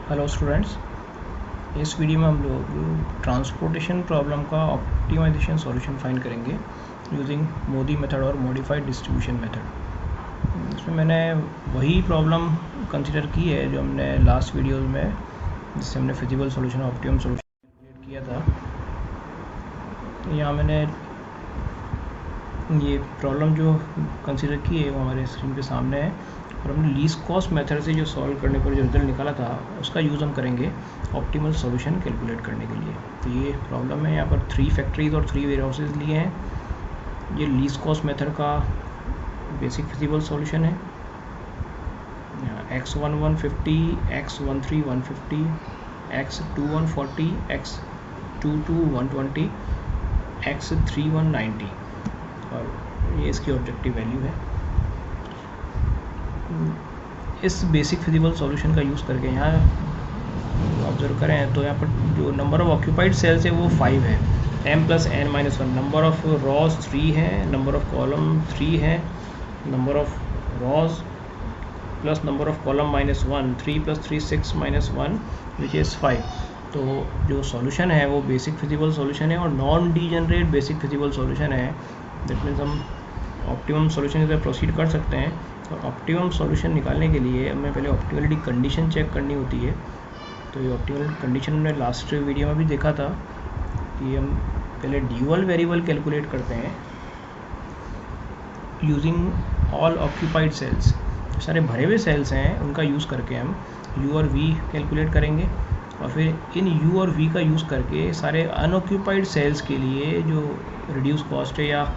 Hello students, इस video में हम लोग ट्रांसपोर्टेशन प्रॉब्लम का ऑप्टिमाइजेशन सॉल्यूशन फाइंड करेंगे यूजिंग मोदी मेथड और मॉडिफाइड डिस्ट्रीब्यूशन मेथड। इसमें मैंने वही प्रॉब्लम कंसिडर की है जो हमने लास्ट वीडियो में, जिससे हमने फिजिबल सॉल्यूशन और ऑप्टिमम सॉल्यूशन कैलकुलेट किया था। यहाँ मैंने ये प्रॉब्लम जो कंसिडर की है वो हमारे स्क्रीन पे सामने है, और हमने लीस्ट कॉस्ट मेथड से जो सॉल्व करने पर जो रिजल्ट निकाला था उसका यूज़ हम करेंगे ऑप्टिमल सॉल्यूशन कैलकुलेट करने के लिए। तो ये प्रॉब्लम है, यहाँ पर 3 फैक्ट्रीज और 3 वेयर हाउसेज लिए हैं। ये लीस्ट कॉस्ट मेथड का बेसिक फिजिबल सॉल्यूशन है। x1 150, x13 150, x21 40, x22 120, x31 90, और ये इसकी ऑब्जेक्टिव वैल्यू है। इस बेसिक फिजिबल सॉल्यूशन का यूज़ करके यहाँ ऑब्जर्व करें तो यहाँ पर जो नंबर ऑफ ऑक्यूपाइड सेल्स है वो 5 है, m + n-1। Number of rows 3 है, नंबर ऑफ कॉलम 3 है, number of rows plus number of column -1, 3 + 3 6 -1 which is 5। तो जो सॉल्यूशन है वो बेसिक फिजिबल सॉल्यूशन है और non degenerate basic feasible solution है। दैट मीन्स हम ऑप्टिमम सॉल्यूशन की तरफ प्रोसीड कर सकते हैं। और ऑप्टिमम सॉल्यूशन निकालने के लिए हमें पहले ऑप्टिमलिटी कंडीशन चेक करनी होती है। तो ये ऑप्टिमल कंडीशन हमने लास्ट वीडियो में भी देखा था कि हम पहले ड्यूअल वेरिएबल कैलकुलेट करते हैं यूजिंग ऑल ऑक्यूपाइड सेल्स। सारे भरे हुए सेल्स हैं उनका यूज़ करके हम u और v कैलकुलेट करेंगे, और फिर इन u और v का यूज़ करके सारे अनऑक्यूपाइड सेल्स के लिए जो रिड्यूस कॉस्ट है या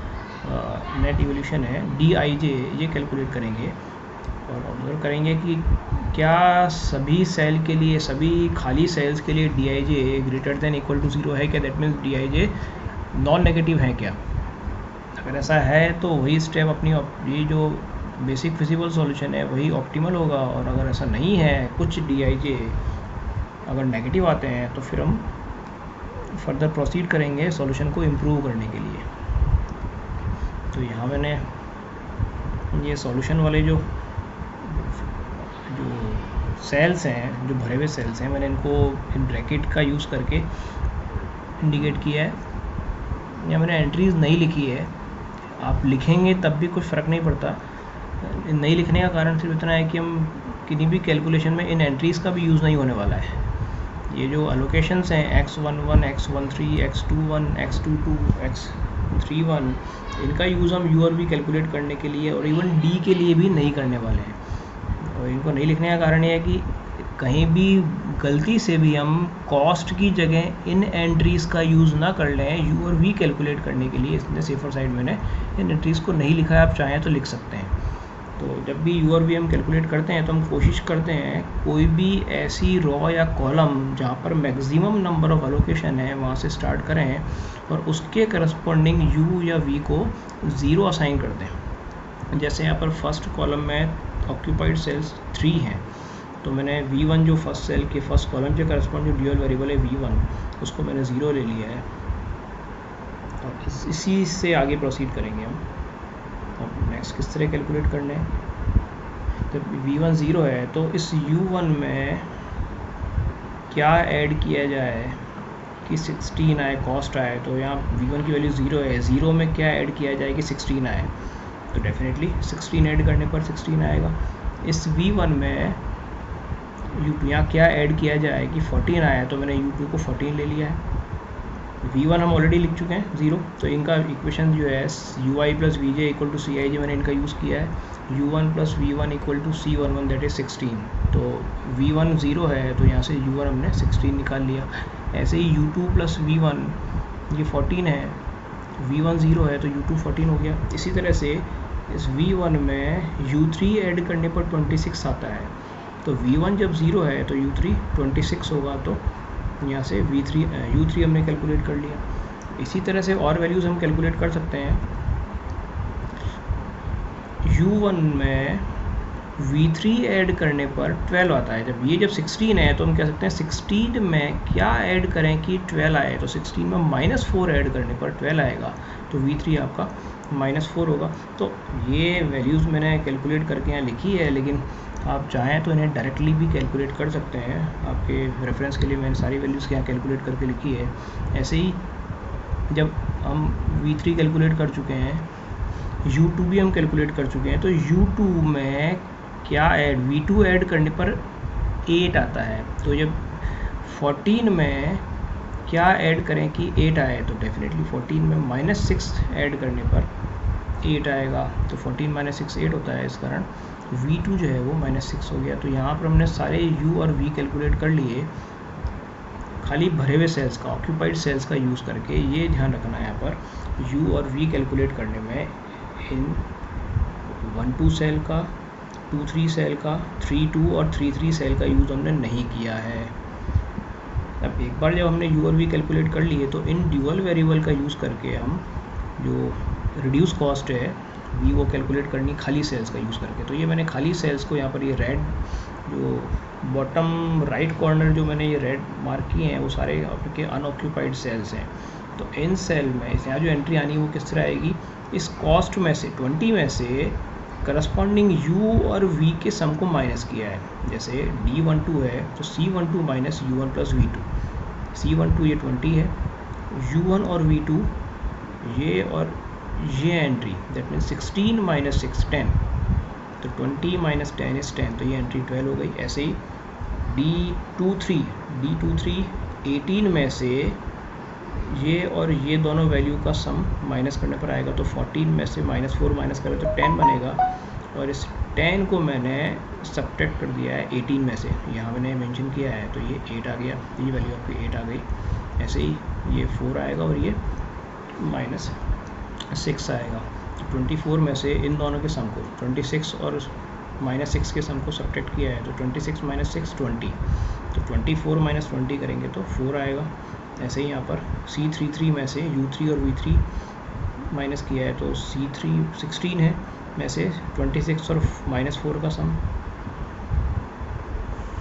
नेट इवोल्यूशन है dij, ये कैलकुलेट करेंगे। और ऑब्जर्व करेंगे कि क्या सभी सेल के लिए, सभी खाली सेल्स के लिए dij greater than equal to 0 है क्या। That means dij non negative है क्या। अगर ऐसा है तो वही स्टेप अपनी ये जो बेसिक फिजिबल सॉल्यूशन है वही ऑप्टिमल होगा, और अगर ऐसा नहीं है, कुछ dij अगर नेगेटिव आते हैं, तो फिर हम फर्दर प्रोसीड करेंगे सॉल्यूशन को इम्प्रूव करने के लिए। तो यहाँ मैंने ये सॉल्यूशन वाले जो सेल्स हैं, जो भरे हुए सेल्स हैं, मैंने इनको इन ब्रैकेट का यूज़ करके इंडिकेट किया है। या मैंने एंट्रीज़ नहीं लिखी है, आप लिखेंगे तब भी कुछ फ़र्क नहीं पड़ता। नहीं लिखने का कारण सिर्फ इतना है कि हम किसी भी कैलकुलेशन में इन एंट्रीज़ का भी यूज़ नहीं होने वाला है। ये जो अलोकेशंस हैं x11, x13, x21, x22, x31, इनका यूज़ हम u और v कैलकुलेट करने के लिए और इवन d के लिए भी नहीं करने वाले हैं। और इनको नहीं लिखने का कारण ये है कि कहीं भी गलती से भी हम कॉस्ट की जगह इन एंट्रीज़ का यूज़ ना कर लें u और v कैलकुलेट करने के लिए। इसलिए सेफर साइड मैंने इन एंट्रीज़ को नहीं लिखा है, आप चाहें तो लिख सकते हैं। तो जब भी u और v हम कैलकुलेट करते हैं तो हम कोशिश करते हैं कोई भी ऐसी रॉ या कॉलम जहाँ पर मैक्सिमम नंबर ऑफ एलोकेशन है वहाँ से स्टार्ट करें और उसके करस्पॉन्डिंग u या v को 0 असाइन कर दें। जैसे यहाँ पर फर्स्ट कॉलम में ऑक्यूपाइड सेल्स 3 हैं, तो मैंने v1 जो फर्स्ट सेल के फर्स्ट कॉलम के करस्पॉन्ड जो ड्यूअल वेरिएबल है v1, उसको मैंने 0 ले लिया है। और इसी से आगे प्रोसीड करेंगे हम। अब नेक्स्ट किस तरह कैलकुलेट करने हैं। जब v1 0 है तो इस u1 में क्या ऐड किया जाए कि 16 आए, कॉस्ट आए। तो यहाँ v1 की वैल्यू 0 है, 0 में क्या ऐड किया जाए कि 16 आए, तो डेफिनेटली 16 ऐड करने पर 16 आएगा। इस v1 में u2 यहाँ क्या ऐड किया जाए कि 14 आया, तो मैंने u2 को 14 ले लिया है। v1 हम ऑलरेडी लिख चुके हैं 0, तो इनका इक्वेशन जो है ui + vj = cij, मैंने इनका यूज़ किया है। u1 + v1 = c11, that is 16। तो v1 0 है तो यहाँ से u1 हमने 16 निकाल लिया। ऐसे ही u2 + v1 ये 14 है, v1 0 है तो u2 14 हो गया। इसी तरह से इस v1 में u3 ऐड करने पर 26 आता है, तो v1 जब 0 है तो u3 26 होगा। तो यहाँ से u3 हमने कैलकुलेट कर लिया। इसी तरह से और वैल्यूज़ हम कैलकुलेट कर सकते हैं। u1 में v3 ऐड करने पर 12 आता है। जब ये 16 है तो हम कह सकते हैं 16 में क्या ऐड करें कि 12 आए, तो 16 में -4 ऐड करने पर 12 आएगा। तो v3 आपका -4 होगा। तो ये वैल्यूज़ मैंने कैलकुलेट करके यहाँ लिखी है, लेकिन आप चाहें तो इन्हें डायरेक्टली भी कैलकुलेट कर सकते हैं। आपके रेफरेंस के लिए मैंने सारी वैल्यूज़ यहाँ कैलकुलेट करके लिखी है। ऐसे ही जब हम V3 कैलकुलेट कर चुके हैं, U2 भी हम कैलकुलेट कर चुके हैं, तो U2 में क्या V2 ऐड करने पर 8 आता है। तो जब 14 में क्या ऐड करें कि 8 आए, तो डेफिनेटली 14 में -6 ऐड करने पर 8 आएगा। तो 14 - 6 8 होता है, इस कारण V2 जो है वो -6 हो गया। तो यहाँ पर हमने सारे U और V कैलकुलेट कर लिए, खाली भरे हुए सेल्स का, ऑक्यूपाइड सेल्स का यूज़ करके। ये ध्यान रखना है यहाँ पर, U और V कैलकुलेट करने में इन 1-2 सेल का, 2-3 सेल का, 3-2 और 3-3 सेल का यूज़ हमने नहीं किया है। अब एक बार जब हमने U और V कैलकुलेट कर लिए, तो इन ड्यूअल वेरिएबल का यूज़ करके हम जो रिड्यूस कॉस्ट है V वो कैलकुलेट करनी खाली सेल्स का यूज़ करके। तो ये मैंने खाली सेल्स को यहाँ पर, ये रेड जो बॉटम राइट कॉर्नर जो मैंने ये रेड मार्क किए हैं, वो सारे आपके अनऑक्यूपाइड सेल्स हैं। तो इन सेल में यहाँ जो एंट्री आनी है वो किस तरह आएगी, इस कॉस्ट में से 20 में से करस्पॉन्डिंग U और V के सम को माइनस किया है। जैसे D12 है तो C12 minus U1 plus V2, C12 ये 20 है, U1 और V2 ये, और ये एंट्री दैट मीन्स 16 माइनस 6 10, तो 20 माइनस 10 इज 10, तो ये एंट्री 12 हो गई। ऐसे ही D23 18 में से ये और ये दोनों वैल्यू का सम माइनस करने पर आएगा। तो 14 में से -4 माइनस करें तो 10 बनेगा, और इस 10 को मैंने सब्ट्रैक्ट कर दिया है 18 में से, यहाँ मैंने मेंशन किया है, तो ये 8 आ गया, ये वैल्यू आपकी 8 आ गई। ऐसे ही ये 4 आएगा और ये -6 आएगा। तो 24 में से इन दोनों के सम को, 26 और -6 के सम को सब्ट्रैक्ट किया है, तो 26 - 6 20, तो 24 - 20 करेंगे तो 4 आएगा। ऐसे ही यहाँ पर C33 में से U3 और V3 माइनस किया है, तो C3 16 है में से 26 और -4 का सम,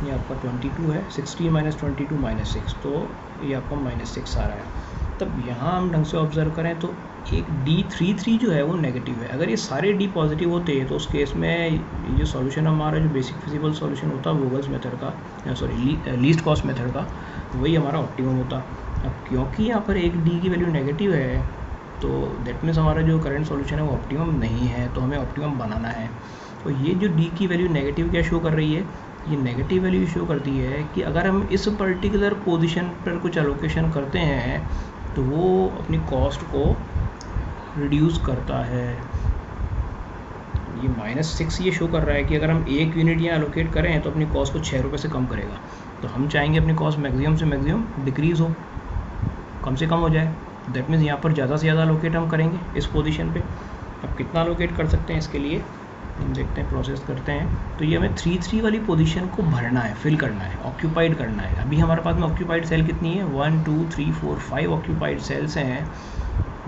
ये आपका 22 है। 16 - 22 - 6, तो ये आपका -6 आ रहा है। तब यहाँ हम ढंग से ऑब्जर्व करें तो एक D33 जो है वो नेगेटिव है। अगर ये सारे D पॉजिटिव होते तो उस केस में ये सॉल्यूशन हमारा जो बेसिक फिजिबल सॉल्यूशन होता है वोगल्स मेथड का, या सॉरी लीस्ट कॉस्ट मेथड का, वही हमारा ऑप्टिमम होता। अब क्योंकि यहाँ पर एक D की वैल्यू नेगेटिव है, तो दैट मीन्स हमारा जो करंट सॉल्यूशन है वो ऑप्टिमम नहीं है, तो हमें ऑप्टिमम बनाना है। तो ये जो D की वैल्यू नेगेटिव क्या शो कर रही है, ये नेगेटिव वैल्यू शो करती है कि अगर हम इस पर्टिकुलर पोजीशन पर कुछ एलोकेशन करते हैं तो वो अपनी कॉस्ट को रिड्यूस करता है। ये -6 ये शो कर रहा है कि अगर हम 1 यूनिट यहाँ एलोकेट करें तो अपनी कॉस्ट को 6 रुपये से कम करेगा। तो हम चाहेंगे अपनी कॉस्ट मैक्सिमम से मैक्सिमम डिक्रीज़ हो, कम से कम हो जाए। दैट मीन्स यहाँ पर ज़्यादा से ज़्यादा एलोकेट हम करेंगे इस पोजीशन पे। अब कितना एलोकेट कर सकते हैं इसके लिए हम देखते हैं, प्रोसेस करते हैं। तो ये हमें 3-3 वाली पोजीशन को भरना है, फिल करना है, ऑक्यूपाइड करना है। अभी हमारे पास में ऑक्यूपाइड सेल कितनी है, 1 2 3 4 5 ऑक्यूपाइड सेल्स हैं,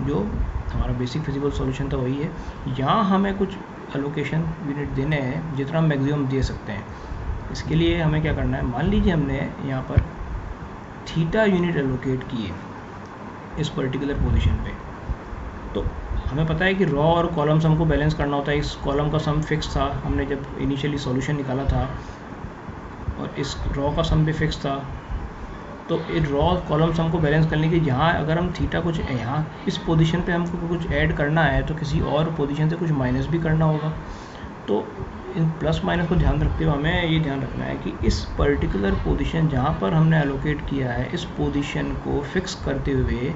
जो हमारा बेसिक फिजिबल सॉल्यूशन था वही है। यहाँ हमें कुछ एलोकेशन यूनिट देने हैं जितना हम मैक्सिमम दे सकते हैं। इसके लिए हमें क्या करना है, मान लीजिए हमने यहाँ पर थीटा यूनिट एलोकेट किए इस पर्टिकुलर पोजीशन पे, तो हमें पता है कि रॉ और कॉलम सम को बैलेंस करना होता है। इस कॉलम का सम फिक्स था, हमने जब इनिशियली सॉल्यूशन निकाला था, और इस रॉ का सम भी फिक्स था। तो इस रॉ कॉलम सम को बैलेंस करने के यहाँ अगर हम थीटा कुछ यहाँ इस पोजीशन पे हमको कुछ ऐड करना है, तो किसी और पोजीशन से कुछ माइनस भी करना होगा। तो इन प्लस माइनस को ध्यान रखते हुए हमें ये ध्यान रखना है कि इस पर्टिकुलर पोजीशन जहाँ पर हमने एलोकेट किया है, इस पोजीशन को फिक्स करते हुए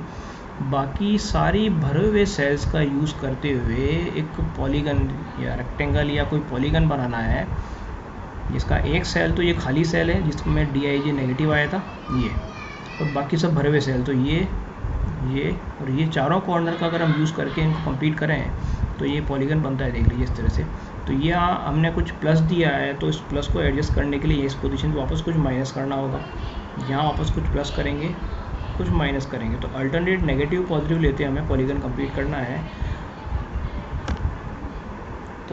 बाकी सारी भरे हुए सेल्स का यूज़ करते हुए एक पॉलीगन या रेक्टेंगल या कोई पॉलीगन बनाना है, जिसका एक सेल तो ये खाली सेल है जिसमें DIJ नेगेटिव आया था ये, और बाकी सब भरे हुए सेल। तो ये और ये चारों कॉर्नर का अगर हम यूज़ करके इनको कंप्लीट करें तो ये पॉलीगन बनता है, देख लीजिए इस तरह से। तो यहाँ हमने कुछ प्लस दिया है, तो इस प्लस को एडजस्ट करने के लिए इस पोजीशन पे वापस कुछ माइनस करना होगा, यहाँ वापस कुछ प्लस करेंगे, कुछ माइनस करेंगे। तो अल्टरनेट नेगेटिव पॉजिटिव लेते हमें पॉलीगन कंप्लीट करना है।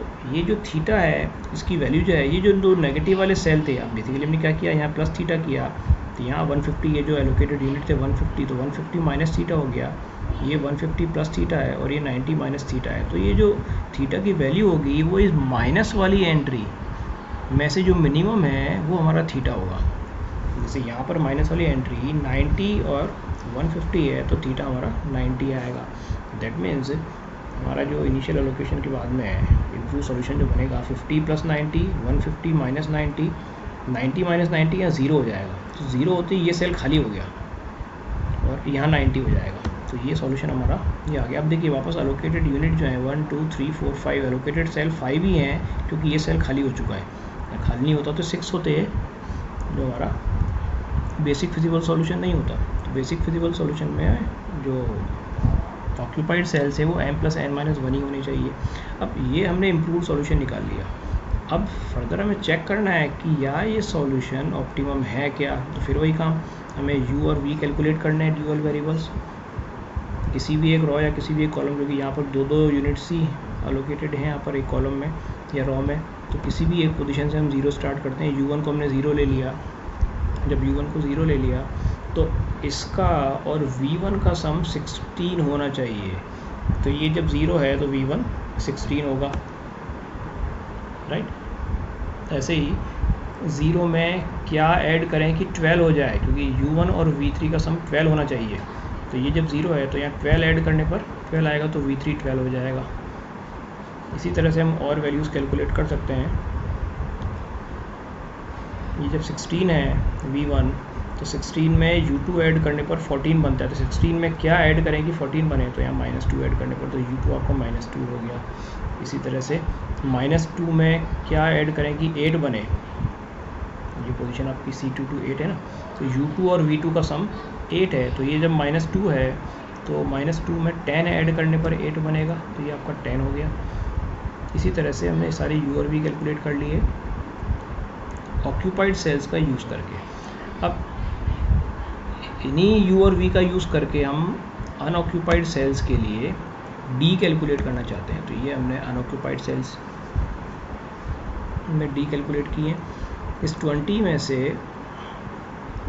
तो ये जो थीटा है इसकी वैल्यू जो है, ये जो दो नेगेटिव वाले सेल थे, अब बेसिकली हमने क्या किया, यहाँ प्लस थीटा किया, तो यहाँ 150 ये जो एलोकेटेड यूनिट थे 150, तो 150 माइनस थीटा हो गया, ये 150 प्लस थीटा है और ये 90 माइनस थीटा है। तो ये जो थीटा की वैल्यू होगी वो इस माइनस वाली एंट्री में से जो मिनिमम है वो हमारा थीटा होगा। जैसे यहाँ पर माइनस वाली एंट्री 90 और 150 है तो थीटा हमारा 90 आएगा। दैट मीन्स हमारा जो इनिशियल एलोकेशन के बाद में इम्प्रूव सॉल्यूशन जो बनेगा 50 प्लस 90, 150 माइनस 90, 90 माइनस 90 यहाँ ज़ीरो हो जाएगा, तो ज़ीरो होते ही ये सेल खाली हो गया और यहाँ 90 हो जाएगा। तो ये सॉल्यूशन हमारा ये आ गया। अब देखिए वापस एलोकेटेड यूनिट जो है 1 2 3 4 5 एलोकेटेड सेल 5 ही हैं क्योंकि ये सेल खाली हो चुका है। खाली नहीं होता तो 6 होते हैं, जो हमारा बेसिक फिजिबल सॉल्यूशन नहीं होता। तो बेसिक फिजिबल सॉल्यूशन में जो ऑक्यूपाइड सेल्स है वो m+n-1 ही होनी चाहिए। अब ये हमने इम्प्रूव सॉल्यूशन निकाल लिया। अब फर्दर हमें चेक करना है कि या ये सॉल्यूशन ऑप्टिमम है क्या। तो फिर वही काम, हमें u और v कैलकुलेट करने हैं ड्यूअल वेरिएबल्स, किसी भी एक रॉ या किसी भी एक कॉलम, क्योंकि यहाँ पर दो यूनिट्स ही अलोकेटेड हैं यहाँ पर एक कॉलम में या रॉ में। तो किसी भी एक पोजीशन से हम ज़ीरो स्टार्ट करते हैं। u1 को हमने ज़ीरो ले लिया, जब u1 को ज़ीरो ले लिया तो इसका और v1 का सम 16 होना चाहिए। तो ये जब ज़ीरो है तो v1 16 होगा, राइट। ऐसे ही ज़ीरो में क्या ऐड करें कि 12 हो जाए, क्योंकि u1 और v3 का सम 12 होना चाहिए। तो ये जब ज़ीरो है तो यहाँ 12 ऐड करने पर 12 आएगा, तो v3 12 हो जाएगा। इसी तरह से हम और वैल्यूज़ कैलकुलेट कर सकते हैं। ये जब 16 है v1, तो 16 में u2 ऐड करने पर 14 बनता है। तो 16 में क्या ऐड करें कि 14 बने, तो यहाँ -2 ऐड करने पर तो u2 आपका -2 हो गया। इसी तरह से -2 में क्या ऐड करें कि 8 बने, ये पोजीशन आपकी C2 to 8 है ना, तो u2 और v2 का सम 8 है। तो ये जब -2 है तो -2 में 10 ऐड करने पर 8 बनेगा, तो ये आपका 10 हो गया। इसी तरह से हमने सारे u और v कैलकुलेट कर लिए ऑक्यूपाइड सेल्स का यूज़ करके। अब इन्हीं u और v का यूज़ करके हम अनऑक्यूपाइड सेल्स के लिए d कैलकुलेट करना चाहते हैं। तो ये हमने अनऑक्यूपाइड सेल्स में d कैलकुलेट किए। इस 20 में से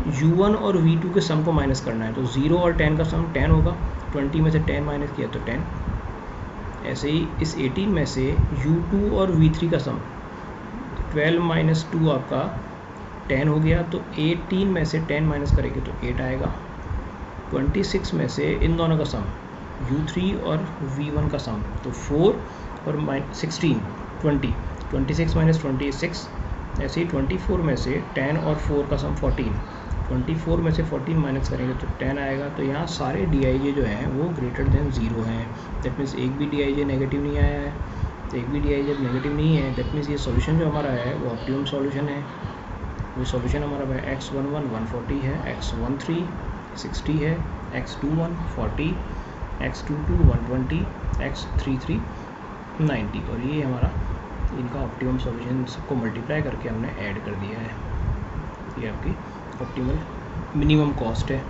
u1 और v2 के सम को माइनस करना है। तो 0 और 10 का सम 10 होगा, 20 में से 10 माइनस किया तो 10। ऐसे ही इस 18 में से u2 और v3 का सम 12 माइनस 2 आपका 10 हो गया, तो 18 में से 10 माइनस करेंगे तो 8 आएगा। 26 में से इन दोनों का सम u3 और v1 का सम, तो 4 और 16 20, 26 माइनस 26। ऐसे ही 24 में से 10 और 4 का सम 14, 24 में से 14 माइनस करेंगे तो 10 आएगा। तो यहाँ सारे डी जो हैं वो ग्रेटर देन 0 हैं। दैट मीन्स एक भी डी नेगेटिव नहीं आया है। तो एक भी डी जब नेगेटिव नहीं है, दैट मीन्स ये सॉल्यूशन जो हमारा है वो ऑप्टिमम सॉल्यूशन है। वो सॉल्यूशन हमारा है x11 140 है, x13 60 है, x21 40, x22 120, x33 90। और ये हमारा इनका ऑप्टिमम सॉल्यूशन, सबको मल्टीप्लाई करके हमने ऐड कर दिया है। ये आपकी ऑप्टिमल मिनिमम कॉस्ट है।